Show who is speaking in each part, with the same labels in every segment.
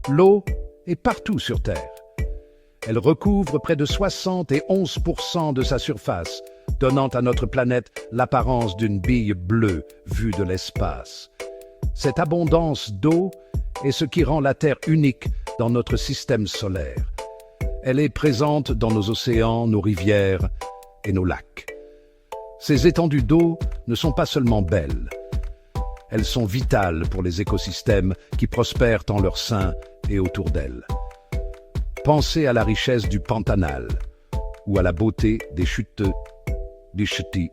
Speaker 1: L'eau est partout sur Terre. Elle recouvre près de 71% de sa surface, donnant à notre planète l'apparence d'une bille bleue vue de l'espace. Cette abondance d'eau est ce qui rend la Terre unique dans notre système solaire. Elle est présente dans nos océans, nos rivières et nos lacs. Ces étendues d'eau ne sont pas seulement belles. Elles sont vitales pour les écosystèmes qui prospèrent en leur sein et autour d'elles. Pensez à la richesse du Pantanal ou à la beauté des chutes du Ch'ti.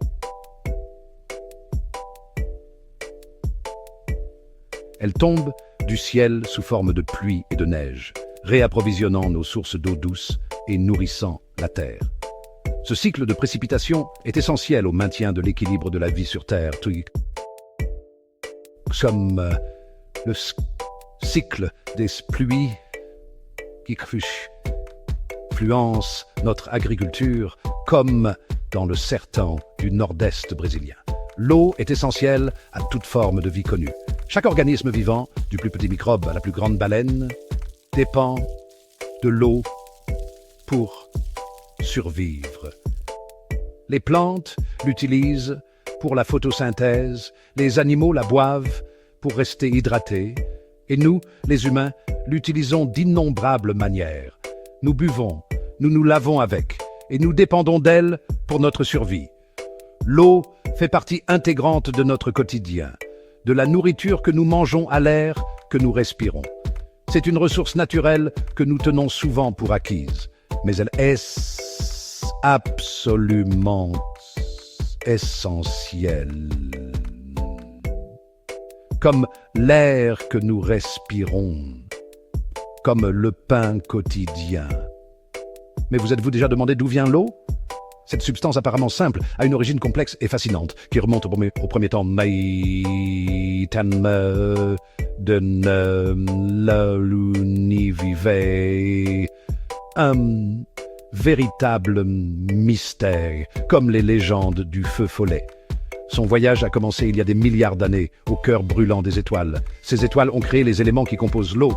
Speaker 1: Elles tombent du ciel sous forme de pluie et de neige, réapprovisionnant nos sources d'eau douce et nourrissant la Terre. Ce cycle de précipitation est essentiel au maintien de l'équilibre de la vie sur Terre, comme le cycle des pluies qui influence notre agriculture, comme dans le sertão du nord-est brésilien. L'eau est essentielle à toute forme de vie connue. Chaque organisme vivant, du plus petit microbe à la plus grande baleine, dépend de l'eau pour survivre. Les plantes l'utilisent pour la photosynthèse, les animaux la boivent pour rester hydratés, et nous, les humains, l'utilisons d'innombrables manières. Nous buvons, nous nous lavons avec, et nous dépendons d'elle pour notre survie. L'eau fait partie intégrante de notre quotidien, de la nourriture que nous mangeons à l'air que nous respirons. C'est une ressource naturelle que nous tenons souvent pour acquise, mais elle est absolument essentielle. Comme l'air que nous respirons, comme le pain quotidien. Mais vous êtes-vous déjà demandé d'où vient l'eau? Cette substance apparemment simple a une origine complexe et fascinante qui remonte au premier temps de l'univers. Un véritable mystère, comme les légendes du feu follet. Son voyage a commencé il y a des milliards d'années, au cœur brûlant des étoiles. Ces étoiles ont créé les éléments qui composent l'eau.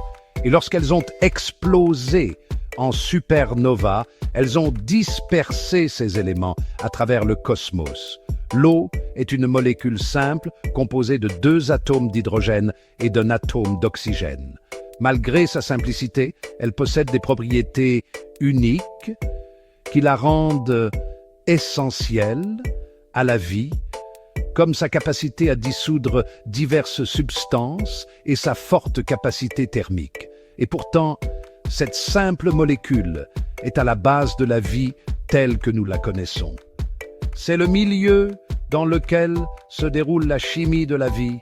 Speaker 1: Et lorsqu'elles ont explosé en supernova, elles ont dispersé ces éléments à travers le cosmos. L'eau est une molécule simple composée de 2 atomes d'hydrogène et d'un atome d'oxygène. Malgré sa simplicité, elle possède des propriétés uniques qui la rendent essentielle à la vie, comme sa capacité à dissoudre diverses substances et sa forte capacité thermique. Et pourtant, cette simple molécule est à la base de la vie telle que nous la connaissons. C'est le milieu dans lequel se déroule la chimie de la vie,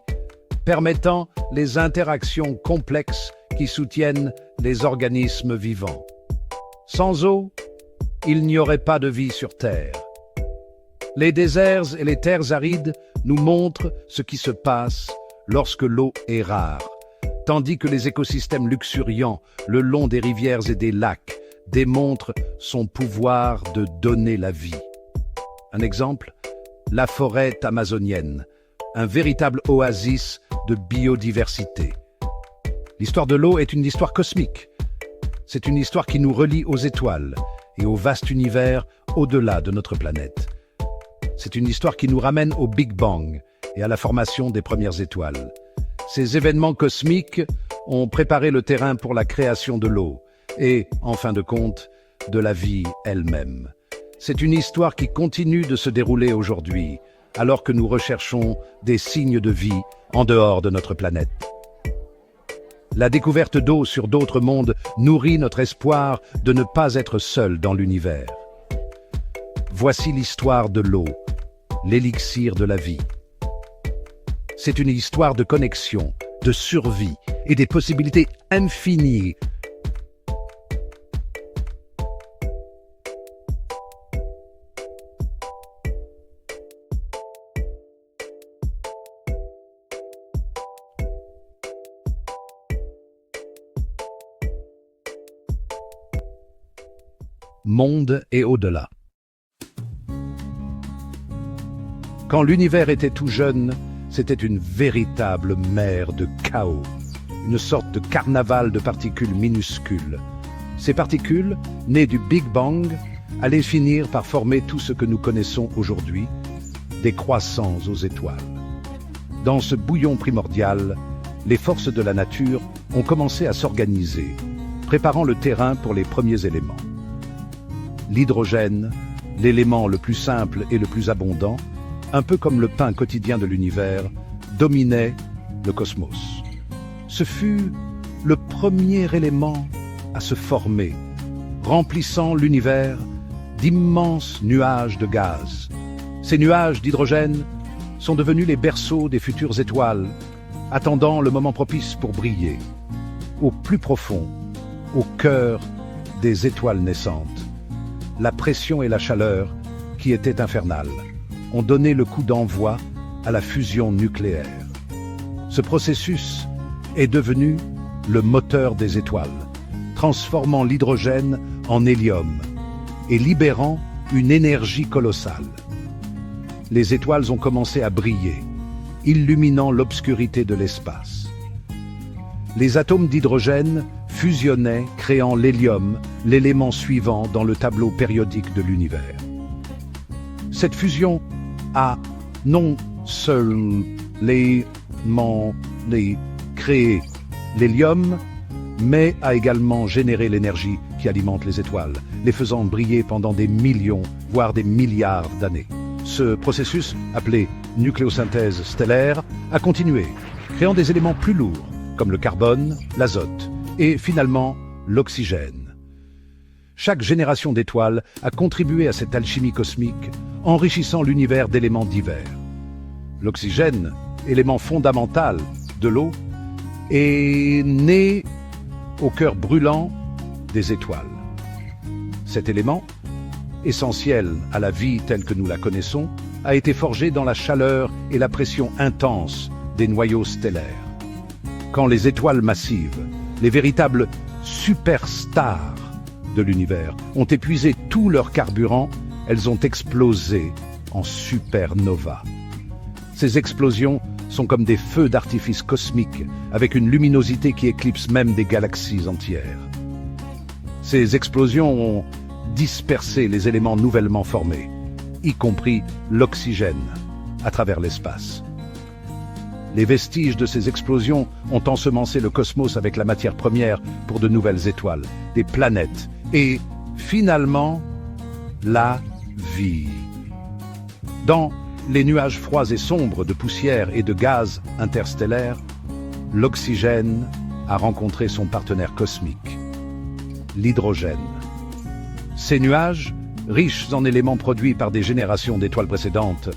Speaker 1: permettant les interactions complexes qui soutiennent les organismes vivants. Sans eau, il n'y aurait pas de vie sur Terre. Les déserts et les terres arides nous montrent ce qui se passe lorsque l'eau est rare, tandis que les écosystèmes luxuriants le long des rivières et des lacs démontrent son pouvoir de donner la vie. Un exemple, la forêt amazonienne, un véritable oasis de biodiversité. L'histoire de l'eau est une histoire cosmique. C'est une histoire qui nous relie aux étoiles et au vaste univers au-delà de notre planète. C'est une histoire qui nous ramène au Big Bang et à la formation des premières étoiles. Ces événements cosmiques ont préparé le terrain pour la création de l'eau et, en fin de compte, de la vie elle-même. C'est une histoire qui continue de se dérouler aujourd'hui, alors que nous recherchons des signes de vie en dehors de notre planète. La découverte d'eau sur d'autres mondes nourrit notre espoir de ne pas être seul dans l'univers. Voici l'histoire de l'eau, l'élixir de la vie. C'est une histoire de connexion, de survie et des possibilités infinies. Monde et au-delà. Quand l'univers était tout jeune, c'était une véritable mer de chaos. une sorte de carnaval de particules minuscules. Ces particules, nées du Big Bang, allaient finir par former tout ce que nous connaissons aujourd'hui, des croissants aux étoiles. Dans ce bouillon primordial, les forces de la nature ont commencé à s'organiser, préparant le terrain pour les premiers éléments. L'hydrogène, l'élément le plus simple et le plus abondant, un peu comme le pain quotidien de l'univers, dominait le cosmos. Ce fut le premier élément à se former, remplissant l'univers d'immenses nuages de gaz. Ces nuages d'hydrogène sont devenus les berceaux des futures étoiles, attendant le moment propice pour briller. Au plus profond, au cœur des étoiles naissantes, la pression et la chaleur, qui étaient infernales, ont donné le coup d'envoi à la fusion nucléaire. Ce processus est devenu le moteur des étoiles, transformant l'hydrogène en hélium et libérant une énergie colossale. Les étoiles ont commencé à briller, illuminant l'obscurité de l'espace. Les atomes d'hydrogène fusionnaient, créant l'hélium, l'élément suivant dans le tableau périodique de l'univers. Cette fusion a non seulement créé l'hélium, mais a également généré l'énergie qui alimente les étoiles, les faisant briller pendant des millions, voire des milliards d'années. Ce processus, appelé nucléosynthèse stellaire, a continué, créant des éléments plus lourds, comme le carbone, l'azote et finalement l'oxygène. Chaque génération d'étoiles a contribué à cette alchimie cosmique, enrichissant l'univers d'éléments divers. L'oxygène, élément fondamental de l'eau, est né au cœur brûlant des étoiles. Cet élément, essentiel à la vie telle que nous la connaissons, a été forgé dans la chaleur et la pression intense des noyaux stellaires. Quand les étoiles massives, les véritables superstars de l'univers, ont épuisé tout leur carburant, elles ont explosé en supernovas. Ces explosions sont comme des feux d'artifice cosmiques, avec une luminosité qui éclipse même des galaxies entières. Ces explosions ont dispersé les éléments nouvellement formés, y compris l'oxygène, à travers l'espace. Les vestiges de ces explosions ont ensemencé le cosmos avec la matière première pour de nouvelles étoiles, des planètes et, finalement, la vie. Dans les nuages froids et sombres de poussière et de gaz interstellaires, l'oxygène a rencontré son partenaire cosmique, l'hydrogène. Ces nuages, riches en éléments produits par des générations d'étoiles précédentes,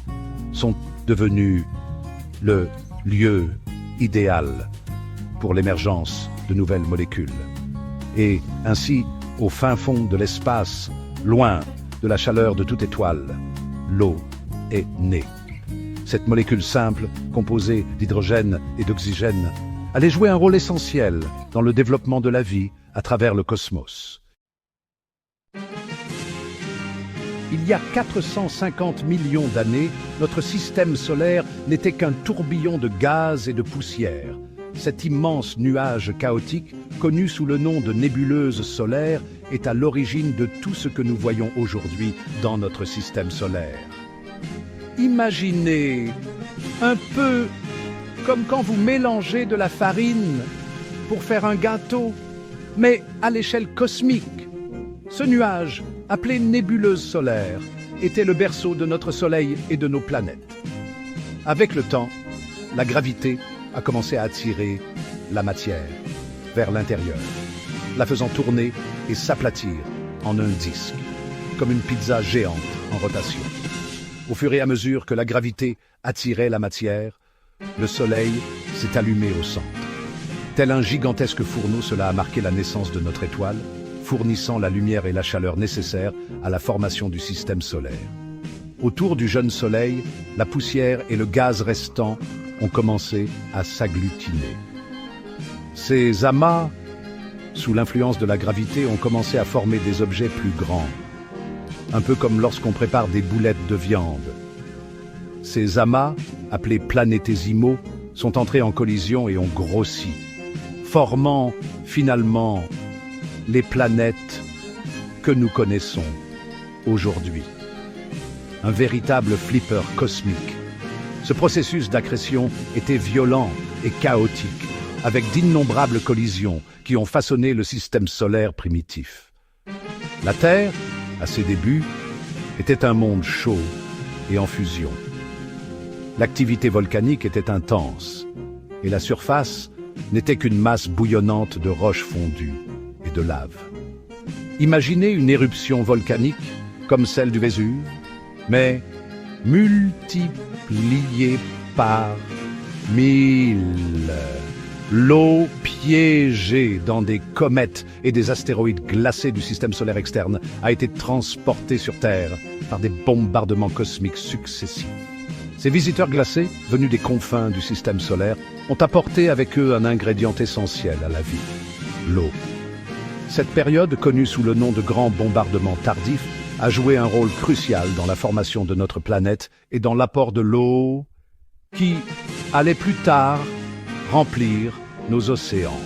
Speaker 1: sont devenus le lieu idéal pour l'émergence de nouvelles molécules. Et ainsi, au fin fond de l'espace, loin de la chaleur de toute étoile, l'eau est née. Cette molécule simple, composée d'hydrogène et d'oxygène, allait jouer un rôle essentiel dans le développement de la vie à travers le cosmos. Il y a 450 millions d'années, notre système solaire n'était qu'un tourbillon de gaz et de poussière. Cet immense nuage chaotique, connu sous le nom de nébuleuse solaire, est à l'origine de tout ce que nous voyons aujourd'hui dans notre système solaire. Imaginez un peu comme quand vous mélangez de la farine pour faire un gâteau, mais à l'échelle cosmique. Ce nuage, appelé nébuleuse solaire, était le berceau de notre Soleil et de nos planètes. Avec le temps, la gravité a commencé à attirer la matière vers l'intérieur, la faisant tourner et s'aplatir en un disque, comme une pizza géante en rotation. Au fur et à mesure que la gravité attirait la matière, le Soleil s'est allumé au centre. Tel un gigantesque fourneau, cela a marqué la naissance de notre étoile, fournissant la lumière et la chaleur nécessaires à la formation du système solaire. Autour du jeune Soleil, la poussière et le gaz restant ont commencé à s'agglutiner. Ces amas, sous l'influence de la gravité, ont commencé à former des objets plus grands, un peu comme lorsqu'on prépare des boulettes de viande. Ces amas, appelés planétésimaux, sont entrés en collision et ont grossi, formant finalement les planètes que nous connaissons aujourd'hui. Un véritable flipper cosmique. Ce processus d'accrétion était violent et chaotique, avec d'innombrables collisions qui ont façonné le système solaire primitif. La Terre, à ses débuts, était un monde chaud et en fusion. L'activité volcanique était intense, et la surface n'était qu'une masse bouillonnante de roches fondues et de lave. Imaginez une éruption volcanique comme celle du Vésuve, mais multipliée par 1000. L'eau piégée dans des comètes et des astéroïdes glacés du système solaire externe a été transportée sur Terre par des bombardements cosmiques successifs. Ces visiteurs glacés, venus des confins du système solaire, ont apporté avec eux un ingrédient essentiel à la vie, l'eau. Cette période, connue sous le nom de grand bombardement tardif, a joué un rôle crucial dans la formation de notre planète et dans l'apport de l'eau qui allait plus tard remplir nos océans.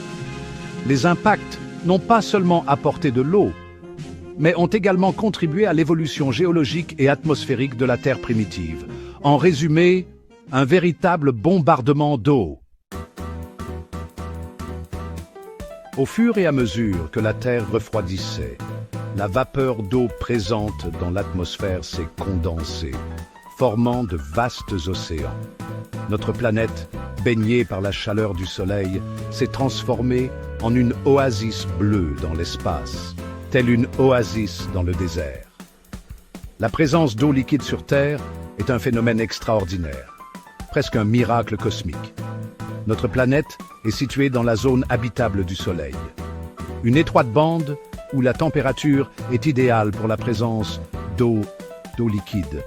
Speaker 1: Les impacts n'ont pas seulement apporté de l'eau, mais ont également contribué à l'évolution géologique et atmosphérique de la Terre primitive. En résumé, un véritable bombardement d'eau. Au fur et à mesure que la Terre refroidissait, la vapeur d'eau présente dans l'atmosphère s'est condensée, formant de vastes océans. Notre planète, baignée par la chaleur du Soleil, s'est transformée en une oasis bleue dans l'espace, telle une oasis dans le désert. La présence d'eau liquide sur Terre est un phénomène extraordinaire, presque un miracle cosmique. Notre planète est située dans la zone habitable du Soleil. Une étroite bande où la température est idéale pour la présence d'eau liquide,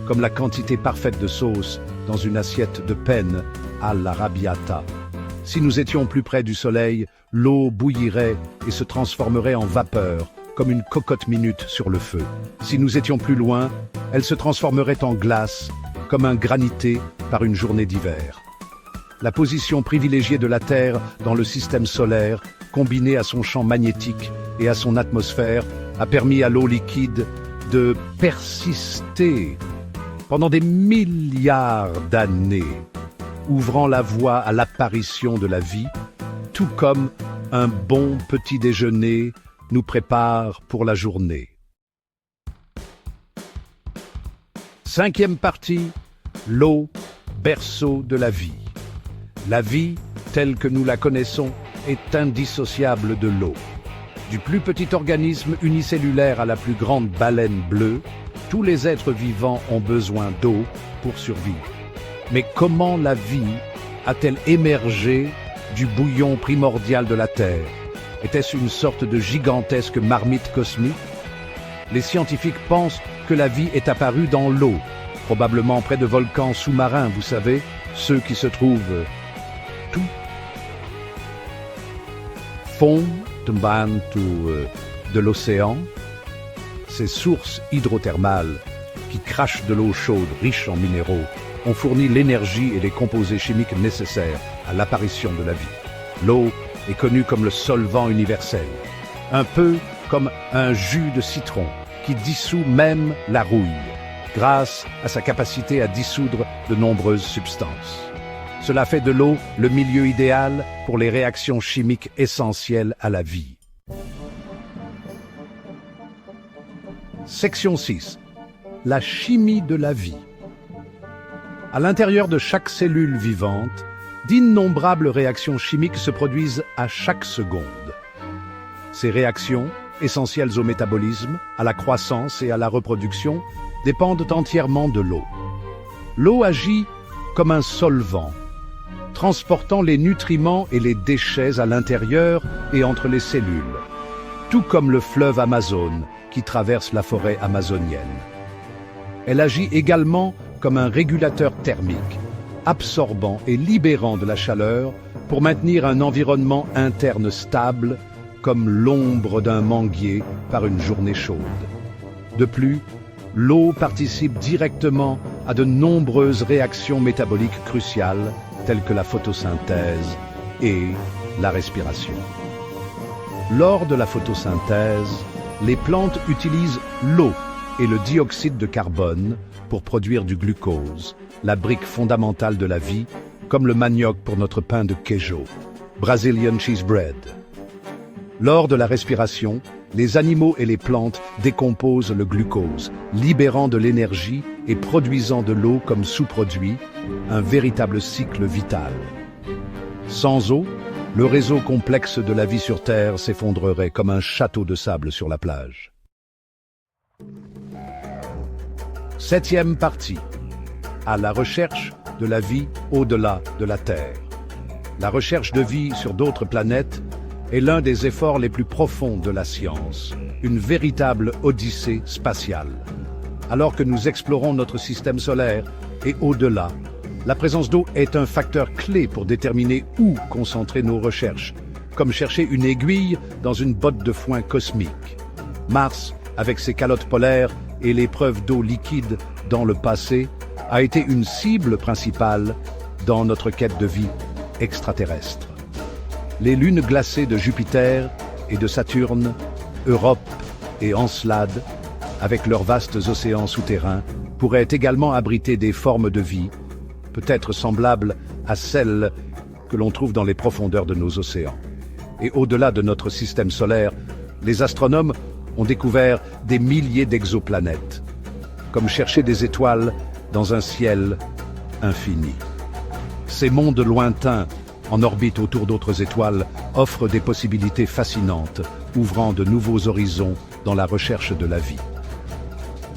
Speaker 1: comme la quantité parfaite de sauce dans une assiette de penne all'arrabbiata. Si nous étions plus près du Soleil, l'eau bouillirait et se transformerait en vapeur, comme une cocotte minute sur le feu. Si nous étions plus loin, elle se transformerait en glace, comme un granité par une journée d'hiver. La position privilégiée de la Terre dans le système solaire, combinée à son champ magnétique et à son atmosphère, a permis à l'eau liquide de persister pendant des milliards d'années, ouvrant la voie à l'apparition de la vie, tout comme un bon petit déjeuner nous prépare pour la journée. Cinquième partie, l'eau, berceau de la vie. La vie, telle que nous la connaissons, est indissociable de l'eau. Du plus petit organisme unicellulaire à la plus grande baleine bleue, tous les êtres vivants ont besoin d'eau pour survivre. Mais comment la vie a-t-elle émergé du bouillon primordial de la Terre? Était-ce une sorte de gigantesque marmite cosmique? Les scientifiques pensent que la vie est apparue dans l'eau, probablement près de volcans sous-marins, vous savez, ceux qui se trouvent tout fond de l'océan. Ces sources hydrothermales qui crachent de l'eau chaude riche en minéraux ont fourni l'énergie et les composés chimiques nécessaires à l'apparition de la vie. L'eau est connue comme le solvant universel, un peu comme un jus de citron qui dissout même la rouille, grâce à sa capacité à dissoudre de nombreuses substances. Cela fait de l'eau le milieu idéal pour les réactions chimiques essentielles à la vie. Section 6. La chimie de la vie. À l'intérieur de chaque cellule vivante, d'innombrables réactions chimiques se produisent à chaque seconde. Ces réactions, essentielles au métabolisme, à la croissance et à la reproduction, dépendent entièrement de l'eau. L'eau agit comme un solvant, transportant les nutriments et les déchets à l'intérieur et entre les cellules, tout comme le fleuve Amazone qui traverse la forêt amazonienne. Elle agit également comme un régulateur thermique, absorbant et libérant de la chaleur pour maintenir un environnement interne stable, comme l'ombre d'un manguier par une journée chaude. De plus, l'eau participe directement à de nombreuses réactions métaboliques cruciales, telles que la photosynthèse et la respiration. Lors de la photosynthèse, les plantes utilisent l'eau et le dioxyde de carbone pour produire du glucose, la brique fondamentale de la vie, comme le manioc pour notre pain de queijo, Brazilian cheese bread. Lors de la respiration, les animaux et les plantes décomposent le glucose, libérant de l'énergie et produisant de l'eau comme sous-produit, un véritable cycle vital. Sans eau, le réseau complexe de la vie sur Terre s'effondrerait comme un château de sable sur la plage. 7e partie. À la recherche de la vie au-delà de la Terre. La recherche de vie sur d'autres planètes est l'un des efforts les plus profonds de la science, une véritable odyssée spatiale. Alors que nous explorons notre système solaire et au-delà, la présence d'eau est un facteur clé pour déterminer où concentrer nos recherches, comme chercher une aiguille dans une botte de foin cosmique. Mars, avec ses calottes polaires et l'épreuve d'eau liquide dans le passé, a été une cible principale dans notre quête de vie extraterrestre. Les lunes glacées de Jupiter et de Saturne, Europe et Encelade, avec leurs vastes océans souterrains, pourraient également abriter des formes de vie, peut-être semblables à celles que l'on trouve dans les profondeurs de nos océans. Et au-delà de notre système solaire, les astronomes ont découvert des milliers d'exoplanètes, comme chercher des étoiles dans un ciel infini. Ces mondes lointains, en orbite autour d'autres étoiles, offrent des possibilités fascinantes, ouvrant de nouveaux horizons dans la recherche de la vie.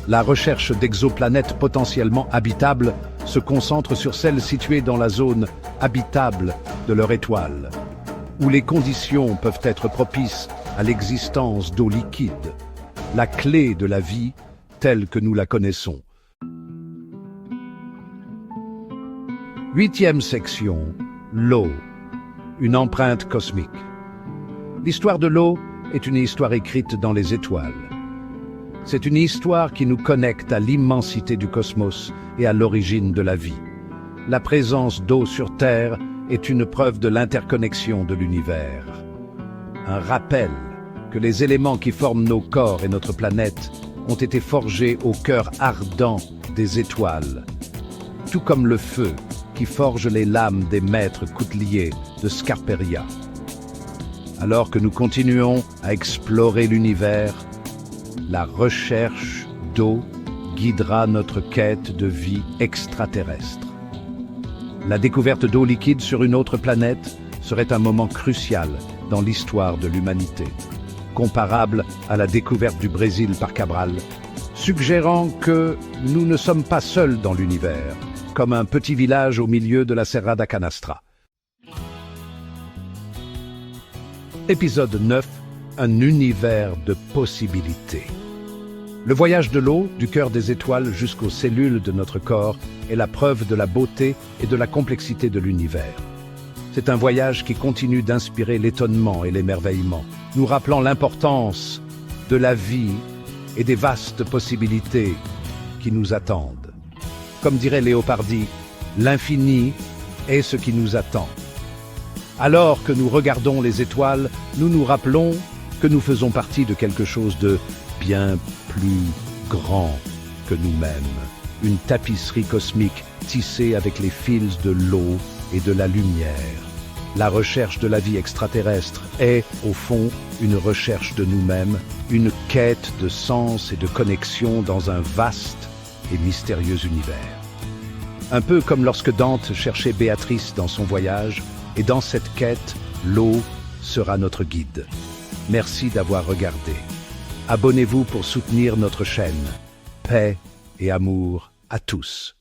Speaker 1: La recherche d'exoplanètes potentiellement habitables se concentre sur celles situées dans la zone habitable de leur étoile, où les conditions peuvent être propices à l'existence d'eau liquide, la clé de la vie telle que nous la connaissons. 8e section, l'eau, une empreinte cosmique. L'histoire de l'eau est une histoire écrite dans les étoiles. C'est une histoire qui nous connecte à l'immensité du cosmos et à l'origine de la vie. La présence d'eau sur Terre est une preuve de l'interconnexion de l'univers. Un rappel que les éléments qui forment nos corps et notre planète ont été forgés au cœur ardent des étoiles, tout comme le feu qui forge les lames des maîtres couteliers de Scarperia. Alors que nous continuons à explorer l'univers, la recherche d'eau guidera notre quête de vie extraterrestre. La découverte d'eau liquide sur une autre planète serait un moment crucial dans l'histoire de l'humanité, comparable à la découverte du Brésil par Cabral, suggérant que nous ne sommes pas seuls dans l'univers, comme un petit village au milieu de la Serra da Canastra. Épisode 9, un univers de possibilités. Le voyage de l'eau, du cœur des étoiles jusqu'aux cellules de notre corps, est la preuve de la beauté et de la complexité de l'univers. C'est un voyage qui continue d'inspirer l'étonnement et l'émerveillement, nous rappelant l'importance de la vie et des vastes possibilités qui nous attendent. Comme dirait Léopardi, l'infini est ce qui nous attend. Alors que nous regardons les étoiles, nous nous rappelons que nous faisons partie de quelque chose de bien plus grand que nous-mêmes. Une tapisserie cosmique tissée avec les fils de l'eau et de la lumière. La recherche de la vie extraterrestre est, au fond, une recherche de nous-mêmes, une quête de sens et de connexion dans un vaste et mystérieux univers. Un peu comme lorsque Dante cherchait Béatrice dans son voyage, et dans cette quête, l'eau sera notre guide. Merci d'avoir regardé. Abonnez-vous pour soutenir notre chaîne. Paix et amour à tous.